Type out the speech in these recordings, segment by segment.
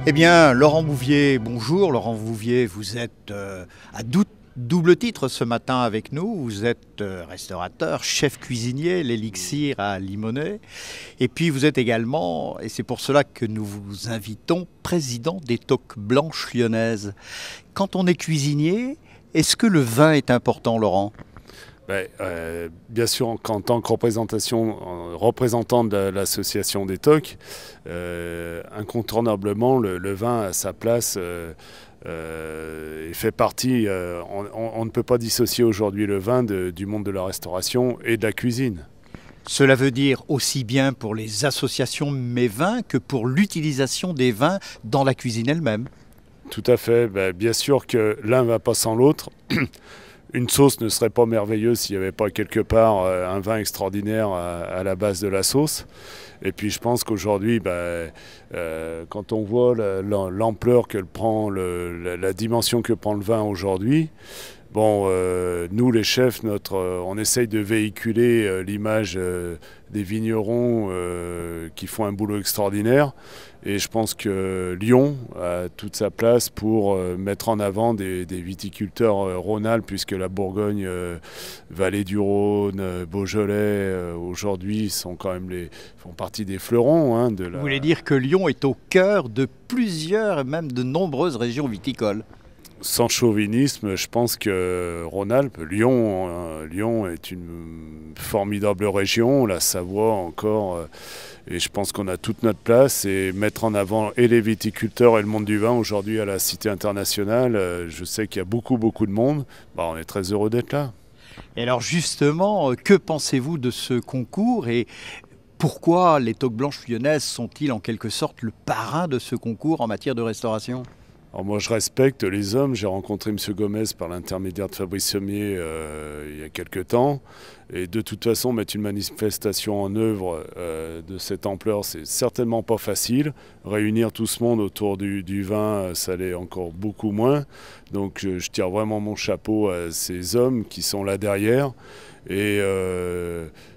Eh bien, Laurent Bouvier, bonjour. Laurent Bouvier, vous êtes à double titre ce matin avec nous. Vous êtes restaurateur, chef cuisinier, l'Élixir à Limonest. Et puis vous êtes également, et c'est pour cela que nous vous invitons, président des Toques Blanches Lyonnaises. Quand on est cuisinier, est-ce que le vin est important, Laurent ? Bien sûr, en tant que représentant de l'association des TOC, incontournablement, le vin a sa place et fait partie. On ne peut pas dissocier aujourd'hui le vin du monde de la restauration et de la cuisine. Cela veut dire aussi bien pour les associations Mes-Vins que pour l'utilisation des vins dans la cuisine elle-même. Tout à fait. Bien sûr que l'un ne va pas sans l'autre. Une sauce ne serait pas merveilleuse s'il n'y avait pas quelque part un vin extraordinaire à la base de la sauce. Et puis je pense qu'aujourd'hui, quand on voit l'ampleur que prend, la dimension que prend le vin aujourd'hui, nous les chefs, on essaye de véhiculer l'image des vignerons qui font un boulot extraordinaire. Et je pense que Lyon a toute sa place pour mettre en avant des viticulteurs Rhône-Alpes, puisque la Bourgogne, Vallée du Rhône, Beaujolais, aujourd'hui font partie des fleurons. Vous voulez dire que Lyon est au cœur de plusieurs et même de nombreuses régions viticoles? Sans chauvinisme, je pense que Rhône-Alpes, Lyon est une formidable région, la Savoie encore, et je pense qu'on a toute notre place et mettre en avant et les viticulteurs et le monde du vin aujourd'hui à la Cité internationale. Je sais qu'il y a beaucoup de monde, on est très heureux d'être là. Et alors justement, que pensez-vous de ce concours et pourquoi les Toques Blanches Lyonnaises sont-ils en quelque sorte le parrain de ce concours en matière de restauration ? Alors moi je respecte les hommes, j'ai rencontré M. Gomez par l'intermédiaire de Fabrice Sommier il y a quelques temps, et de toute façon mettre une manifestation en œuvre de cette ampleur, c'est certainement pas facile. Réunir tout ce monde autour du vin, ça l'est encore beaucoup moins, donc je tire vraiment mon chapeau à ces hommes qui sont là derrière. Et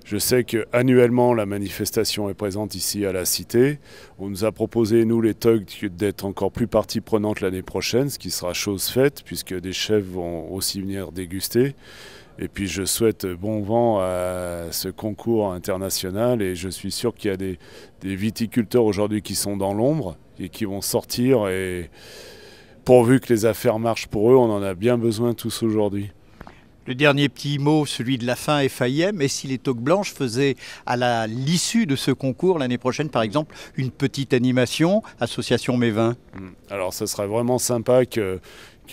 je sais qu'annuellement, la manifestation est présente ici à la Cité. On nous a proposé, nous les TOC, d'être encore plus partie prenante l'année prochaine, ce qui sera chose faite, puisque des chefs vont aussi venir déguster. Et puis je souhaite bon vent à ce concours international, et je suis sûr qu'il y a des viticulteurs aujourd'hui qui sont dans l'ombre et qui vont sortir. Et pourvu que les affaires marchent pour eux, on en a bien besoin tous aujourd'hui. Le dernier petit mot, celui de la fin est faillet, mais si les Toques Blanches faisaient à l'issue de ce concours l'année prochaine, par exemple, une petite animation, association Mes-Vins. Alors ça serait vraiment sympa que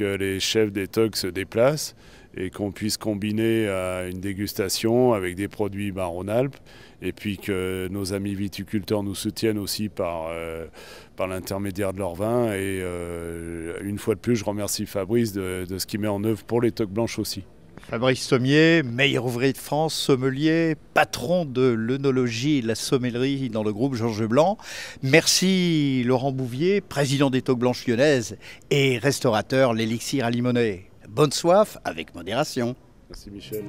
les chefs des Toques se déplacent et qu'on puisse combiner une dégustation avec des produits Rhône-Alpes, et puis que nos amis viticulteurs nous soutiennent aussi par l'intermédiaire de leur vin. Et une fois de plus, je remercie Fabrice de ce qu'il met en œuvre pour les Toques Blanches aussi. Fabrice Sommier, meilleur ouvrier de France, sommelier, patron de l'œnologie et de la sommellerie dans le groupe Georges Blanc. Merci Laurent Bouvier, président des Toques Blanches Lyonnaises et restaurateur l'Élixir à Limonest. Bonne soif avec modération. Merci Michel.